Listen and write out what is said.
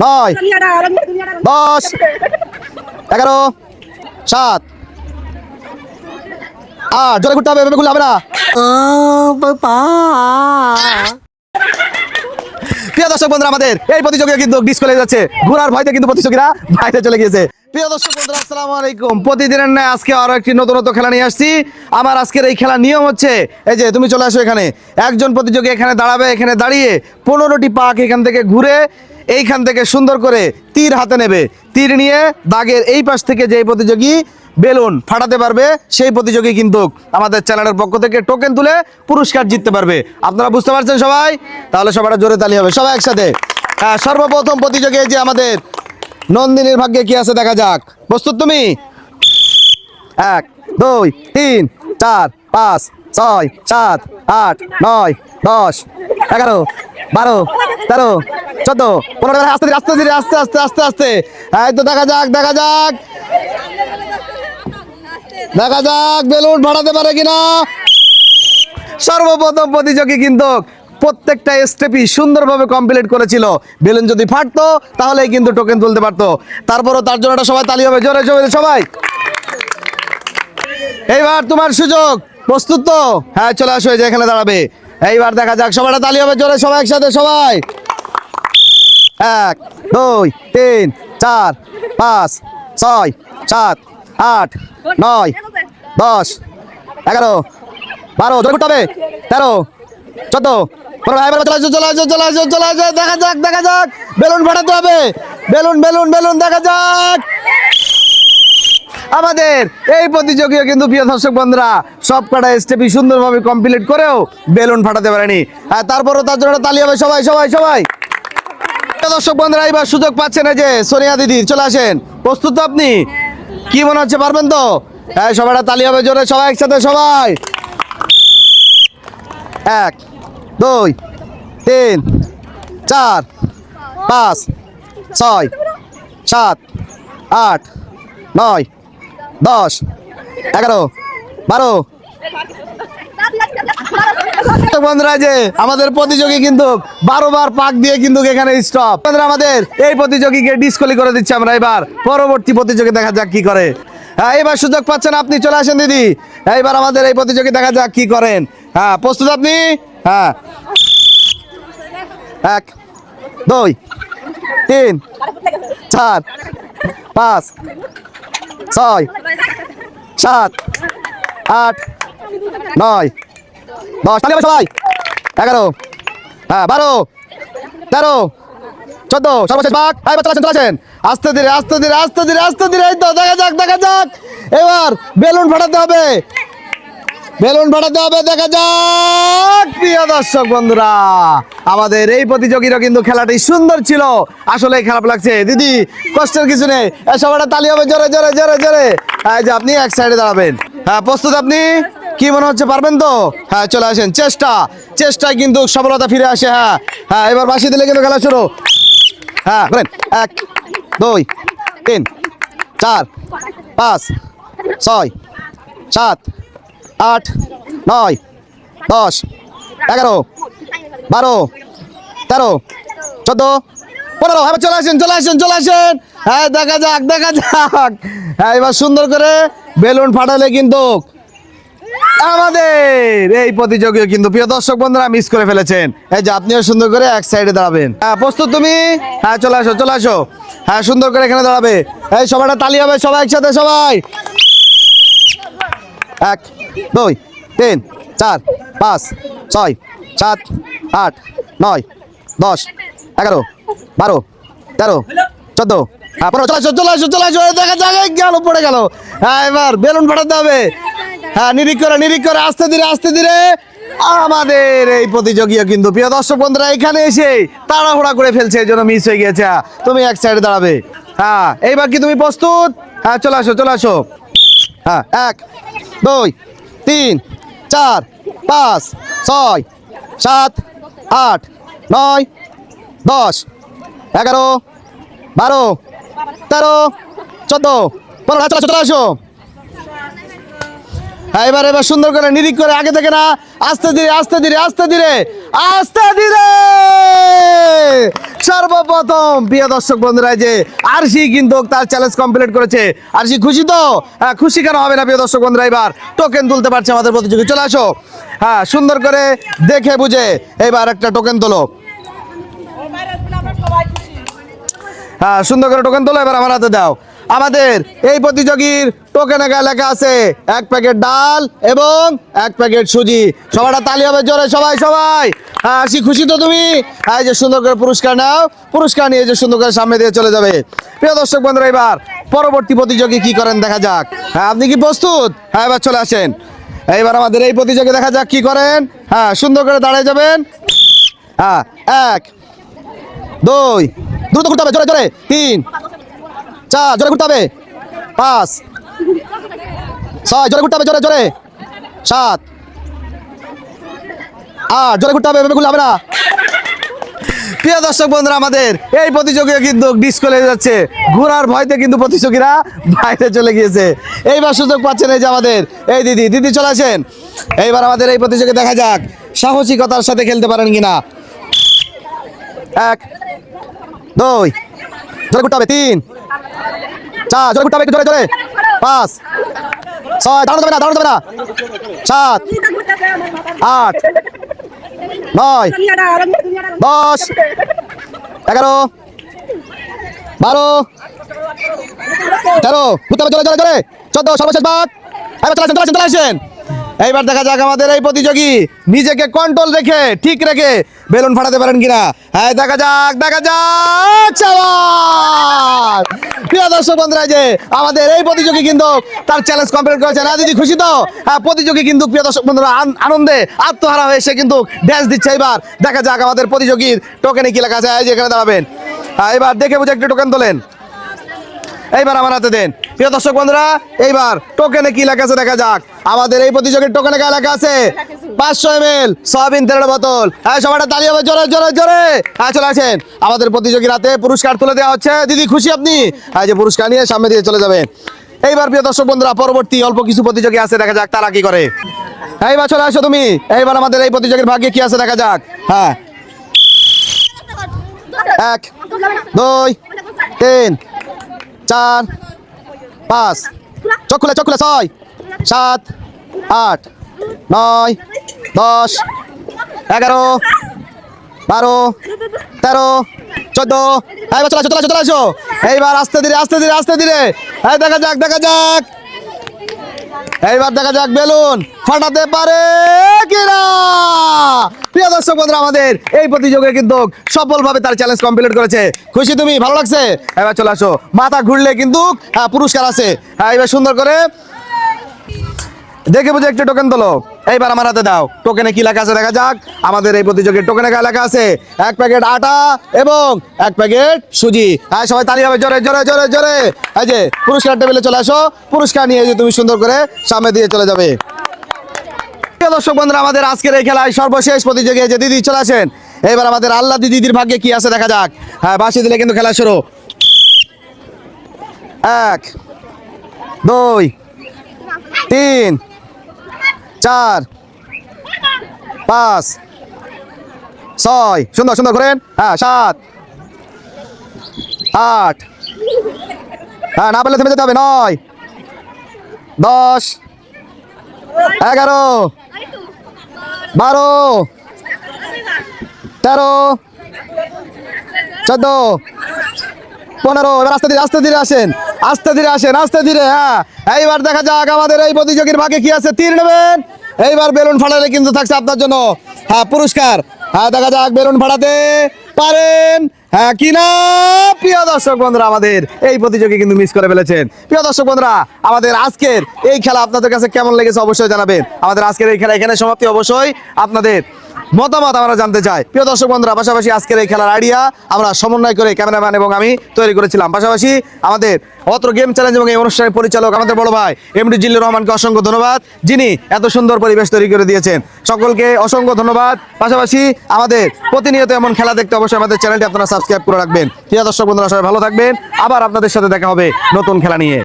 9 10 11 7 8 জোরে ঘুরতে হবে, এভাবে ঘুরলে হবে না। প্রিয় দর্শক বন্ধুরা, আমাদের এই প্রতিযোগিতা কিন্তু ডিসপ্লে যাচ্ছে, ঘোরার ভয়তে কিন্তু প্রতিযোগীরা বাইরে চলে গিয়েছে। প্রিয় দর্শক বন্ধুরা, আসসালামু আলাইকুম। প্রতিদিনের ন্যায় আজকে আরো একটি নতুন খেলা নিয়ে আসছি। আমার আজকের এই খেলার নিয়ম হচ্ছে, এই যে তুমি চলে আসো এখানে, একজন প্রতিযোগী এখানে দাঁড়াবে, এখানে দাঁড়িয়ে 15টি পাক এখান থেকে ঘুরে এইখান থেকে সুন্দর করে তীর হাতে নেবে। তীর নিয়ে দাগের এই পাশ থেকে যে প্রতিযোগী বেলুন ফাটাতে পারবে সেই প্রতিযোগী কিন্তু আমাদের চ্যানেলের পক্ষ থেকে টোকেন তুলে পুরস্কার জিততে পারবে। আপনারা বুঝতে পারছেন সবাই? তাহলে সবাই জোরে তালি হবে সবাই একসাথে। সর্বপ্রথম প্রতিযোগী যে আমাদের নন্দিনীর ভাগ্যে কি আছে দেখা যাক। প্রস্তুত তুমি? 1 2 3 4 5 6 7 8 9 10 11 12 13 14 15। আস্তে আস্তে ধীরে আস্তে আস্তে আস্তে আস্তে। এই তো দেখা যাক দেখা যাক দেখা যাক বেলুন ফাটাতে পারে কিনা। সর্বপ্রথম প্রতিযোগী কিন্তু প্রত্যেকটা স্টেপই সুন্দরভাবে কমপ্লিট করেছিল। বেলুন যদি ফাটতো তাহলেই কিন্তু টোকেন তুলতে পারতো। তারপরও তার জন্য সবাই তালি হবে, জোরে জোরে সবাই। এইবার তোমার সুযোগ, প্রস্তুত তো? হ্যাঁ, চলে আসো, এই যে এখানে দাঁড়াবে। এইবার দেখা যাক, সবাই তালি হবে জোরে সবাই একসাথে সবাই। 1 2 3 4 5 6 7 8 9 10 11 12 জোরে করতে হবে, 13 14 15। চলে আসো চলে আসো চলে আসো চলে আসো। দেখা যাক দেখা যাক, বেলুন ফাটাতে হবে, বেলুন বেলুন বেলুন দেখা যাক। আমাদের এই প্রতিযোগী কিন্তু প্রিয় দর্শক বন্ধুরা সব কটা স্টেপই সুন্দরভাবে কমপ্লিট করেও বেলুন ফাটাতে পারেনি। তারপরও তার জন্য তালি হবে সবাই সবাই সবাই। দর্শক বন্ধুরা, এবার সুযোগ পাচ্ছেন, এই যে সোনিয়া দিদি চলে আসেন। প্রস্তুত তো আপনি? কি মনে হচ্ছে, পারবেন তো? হ্যাঁ, সবাই তালি হবে জোরে সবাই একসাথে সবাই। 1 2 3 4 5 6 7 8 9 10 11 12। বন্ধুরা, যে আমাদের প্রতিযোগী কিন্তু 12 বার পাক দিয়ে কিন্তু এখানে স্টপ। বন্ধুরা, আমাদের এই প্রতিযোগীকে ডিসকোয়ালি করে দিচ্ছি আমরা। এবার পরবর্তী প্রতিযোগী দেখা যাক কি করে। হ্যাঁ, এবার সুযোগ পাচ্ছেন আপনি, চলে আসেন দিদি। এইবার আমাদের এই প্রতিযোগী দেখা যাক কি করেন। হ্যাঁ, প্রস্তুত আপনি? হ্যাঁ, 1 2 3 4 5 6 7 8 9 10। তালি হবে সবাই। 11 হ্যাঁ 12 13 14। সর্বশেষ ভাগ। চলে আসেন চলে আসেন, আস্তে ধীরে আস্তে ধীরে আস্তে ধীরে আস্তে ধীরে। এই তো দেখা যাক দেখা যাক। এবার বেলুন ফাটাতে হবে, বেলুন ফাটাতে হবে, দেখা যাক। প্রিয় দর্শক বন্ধুরা, আমাদের এই প্রতিযোগীরা কিন্তু খেলাটি সুন্দর ছিল। আসলে খারাপ লাগছে দিদি, কষ্টের কিছু নেই। সবাই তালি হবে জোরে জোরে জোরে জোরে। এই যে আপনি এক সাইডে দাঁড়াবেন। হ্যাঁ, প্রস্তুত আপনি? কি মনে হচ্ছে, পারবেন তো? হ্যাঁ, চলে আসেন। চেষ্টায় কিন্তু সফলতা ফিরে আসে। হ্যাঁ হ্যাঁ, এবার বাঁশি দিলে কিন্তু খেলা শুরু। হ্যাঁ বলেন, 1 2 3 4 5 6 7 8 9 10 11 12 13 14 15। এবার চলে আসেন চলে আসেন চলে আসেন। হ্যাঁ, দেখা যাক দেখা যাক। হ্যাঁ, এবার সুন্দর করে বেলুন ফাটালে কিন্তু আমাদের এই প্রতিযোগী কিন্তু প্রিয় দর্শক বন্ধুরা মিস করে ফেলেছেন। এই যে আপনিও সুন্দর করে এক সাইডে দাঁড়াবেন। হ্যাঁ, প্রস্তুত তুমি? হ্যাঁ, চলে আসো চলে আসো। হ্যাঁ, সুন্দর করে এখানে দাঁড়াবে। এই সবাই তালি হবে সবাই একসাথে সবাই। 1 2 3 4 5 6 7 8 9 10 11 12 13 14 15। চলে আসো চলে আসো চলে আসো। দেখা যাক, গেল পড়ে গেল। হ্যাঁ, এবার বেলুন ফাটাতে হবে। হ্যাঁ, নিরিখ করে আস্তে ধীরে আস্তে ধীরে। আমাদের এই প্রতিযোগী কিন্তু প্রিয় দর্শক বন্ধুরা এখানে এসে তাড়াহুড়া করে ফেলছে, এই জন্য মিস হয়ে গেছে। তুমি এক সাইডে দাঁড়াবে। হ্যাঁ, এইবার কি তুমি প্রস্তুত? হ্যাঁ, চলে আসো চলে আসো। হ্যাঁ, 1 2 3 4 5 6 7 8 9 10 11 12 13 14 15। চলে আসো চলে আসো। হ্যাঁ, এবার সুন্দর করে নিরিখ করে, আগে থেকে না, আস্তে ধীরে আস্তে ধীরে আস্তে ধীরে আস্তে ধীরে। সর্বপ্রথম প্রিয় দর্শক বন্ধুরা যে আরশি কিন্তু তার চ্যালেঞ্জ কমপ্লিট করেছে। আরশি খুশি তো? হ্যাঁ, খুশি কেন হবে না প্রিয় দর্শক বন্ধুরা, এবার টোকেন তুলতে পারছে আমাদের প্রতিযোগী। চলে আসো, হ্যাঁ সুন্দর করে দেখে বুঝে এবার একটা টোকেন তোলো। হ্যাঁ সুন্দর করে টোকেন তোলো, এবার আমার হাতে দাও। আমাদের এই প্রতিযোগীর টোকেনে গায়ে লেখা আছে 1 প্যাকেট ডাল এবং 1 প্যাকেট সুজি। সবাইটা তালি হবে জোরে, সবাই সবাই। হ্যাঁ আরশি খুশি তো তুমি? হ্যাঁ এই যে সুন্দর করে পুরস্কার নাও, পুরস্কার নিয়ে যে সুন্দর করে সামনে দিয়ে চলে যাবে। প্রিয় দর্শক বন্ধুরা এবার পরবর্তী প্রতিযোগী কি করেন দেখা যাক। হ্যাঁ আপনি কি প্রস্তুত? হ্যাঁ এবার চলে আসেন। এইবার আমাদের এই প্রতিযোগী দেখা যাক কি করেন। হ্যাঁ সুন্দর করে দাঁড়িয়ে যাবেন। হ্যাঁ 1 2 দ্রুত ঘুরতে হবে, জোরে জোরে 3 4 জোরে ঘুরতে হবে, 5 6 জোরে ঘুরতে হবে, জোরে জোরে 7 8 জোরে ঘুরতে হবে, এভাবে ঘুরলে হবে না। প্রিয় দর্শক বন্ধুরা আমাদের এই প্রতিযোগিতা কিন্তু ডিসকলে যাচ্ছে, ঘোরার ভয়তে কিন্তু প্রতিযোগীরা বাইরে চলে গিয়েছে। এইবার সুযোগ পাচ্ছেন এই যে আমাদের এই দিদি, দিদি চলে আসেন। এইবার আমাদের এই প্রতিযোগিতা দেখা যাক সাহসিকতার সাথে খেলতে পারেন কিনা। 1 2 জোরে ঘুরতে হবে, 3 4 জোরে ঘুরতে হবে, একটু জোরে জোরে 5 6 দাঁড়ানো যাবে না, দাঁড়ানো যাবে না 7 8 9 10 11 12 13 ঘুরতে হবে, জোরে জোরে জোরে 14 সর্বশেষ ভাগ। এবার চলে আসেন, চলে আসেন, চলে আসেন। এইবার দেখা যাক আমাদের এই প্রতিযোগী নিজেকে কন্ট্রোল রেখে ঠিক রেখে বেলুন ফাটাতে পারেন কিনা। হ্যাঁ দেখা যাক, দেখা যাক। শাবাশ! প্রিয় দর্শক বন্ধুরা যে আমাদের এই প্রতিযোগী কিন্তু তার চ্যালেঞ্জ কমপ্লিট করেছে। না দিদি খুশি তো? হ্যাঁ প্রতিযোগী কিন্তু প্রিয় দর্শক বন্ধুরা আনন্দে আত্মহারা হয়ে সে কিন্তু ড্যান্স দিচ্ছে। এবার দেখা যাক আমাদের প্রতিযোগীর টোকেনে কি লেখা আছে। এই যে এখানে দাঁড়াবেন। হ্যাঁ এবার দেখে বুঝে একটু টোকেন তোলেন। এইবার আমার হাতে দেন। প্রিয় দর্শক বন্ধুরা এইবার টোকেনে কি লেখা আছে দেখা যাক। আমাদের এই প্রতিযোগীর টোকেনে গায়ে লেখা আছে 500 ml সয়াবিন তেলের বোতল। হ্যাঁ সবাইটা তালি হবে জোরে জোরে জোরে। হ্যাঁ চলে আসেন, আমাদের প্রতিযোগীর হাতে পুরস্কার তুলে দেওয়া হচ্ছে। দিদি খুশি আপনি? হ্যাঁ যে পুরস্কার নিয়ে সামনে দিয়ে চলে যাবেন। এইবার প্রিয় দর্শক বন্ধুরা পরবর্তী অল্প কিছু প্রতিযোগী আছে, দেখা যাক তারা কি করে। এইবার চলে আসো তুমি। এইবার আমাদের এই প্রতিযোগীর ভাগ্যে কি আছে দেখা যাক। হ্যাঁ 1 2 3 4 5 চোখ খুলে 6 7 8 9 10 11 12 13 14। এইবার চলে আসো, চলে আসো, চলে আসো। এইবার আস্তে ধীরে আস্তে ধীরে আস্তে ধীরে। এই দেখা যাক, দেখা যাক। এইবার দেখা যাক বেলুন ফাটাতে পারে কিনা। প্রিয় দর্শক বন্ধুরা আমাদের এই প্রতিযোগী কিন্তু সফলভাবে তার চ্যালেঞ্জ কমপ্লিট করেছে। খুশি তুমি? ভালো লাগছে? এবার চলে আসো, মাথা ঘুরলে কিন্তু পুরস্কার আছে। হ্যাঁ এবার সুন্দর করে দেখে বুঝে একটু টোকেন তোলো। এইবার আমার হাতে দাও। টোকেনে কি লেখা আছে দেখা যাক। আমাদের এই প্রতিযোগীর টোকেনে গায়ে লেখা আছে 1 প্যাকেট আটা এবং 1 প্যাকেট সুজি। হ্যাঁ সবাই তালি হবে জোরে জোরে জোরে জোরে। এই যে পুরস্কার টেবিলে চলে আসো, পুরস্কার নিয়ে যে তুমি সুন্দর করে সামনে দিয়ে চলে যাবে। প্রিয় দর্শক বন্ধুরা আমাদের আজকের এই খেলায় সর্বশেষ প্রতিযোগী যে দিদি চলে আসেন। এইবার আমাদের আল্লাহ দিদির ভাগ্যে কি আছে দেখা যাক। হ্যাঁ বাঁশি দিলে কিন্তু খেলা শুরু। 1 2 3 4 5 6 সুন্দর সুন্দর করেন। হ্যাঁ 7 8 হ্যাঁ না পারলে থেমে যেতে হবে। 9 10 11 12 13 14 15। এবার আস্তে ধীরে আস্তে ধীরে আসেন, আস্তে ধীরে আসেন, আস্তে ধীরে। হ্যাঁ এইবার দেখা যাক আমাদের এই প্রতিযোগীর ভাগে কি আছে। তীর নেবেন। এইবার বেলুন ফাটালে কিন্তু থাকছে আপনার জন্য হ্যাঁ পুরস্কার। হ্যাঁ দেখা যাক বেলুন ফাটাতে পারেন হ্যাঁ কিনা। প্রিয় দর্শক বন্ধুরা আমাদের এই প্রতিযোগী কিন্তু মিস করে ফেলেছেন। প্রিয় দর্শক বন্ধুরা আমাদের আজকের এই খেলা আপনাদের কাছে কেমন লেগেছে অবশ্যই জানাবেন। আমাদের আজকের এই খেলা এখানে সমাপ্তি। অবশ্যই আপনাদের মতামত আমরা জানতে চাই। প্রিয় দর্শক বন্ধুরা পাশাপাশি আজকের এই খেলার আইডিয়া আমরা সমন্বয় করে ক্যামেরাম্যান এবং আমি তৈরি করেছিলাম। পাশাপাশি আমাদের অত্র গেম চ্যালেঞ্জ এবং এই অনুষ্ঠানের পরিচালক আমাদের বড় ভাই এমডি জিল্লুর রহমানকে অসংখ্য ধন্যবাদ, যিনি এত সুন্দর পরিবেশ তৈরি করে দিয়েছেন। সকলকে অসংখ্য ধন্যবাদ। পাশাপাশি আমাদের প্রতিনিয়ত এমন খেলা দেখতে অবশ্যই আমাদের চ্যানেলটি আপনারা সাবস্ক্রাইব করে রাখবেন। প্রিয় দর্শক বন্ধুরা সবাই ভালো থাকবেন। আবার আপনাদের সাথে দেখা হবে নতুন খেলা নিয়ে।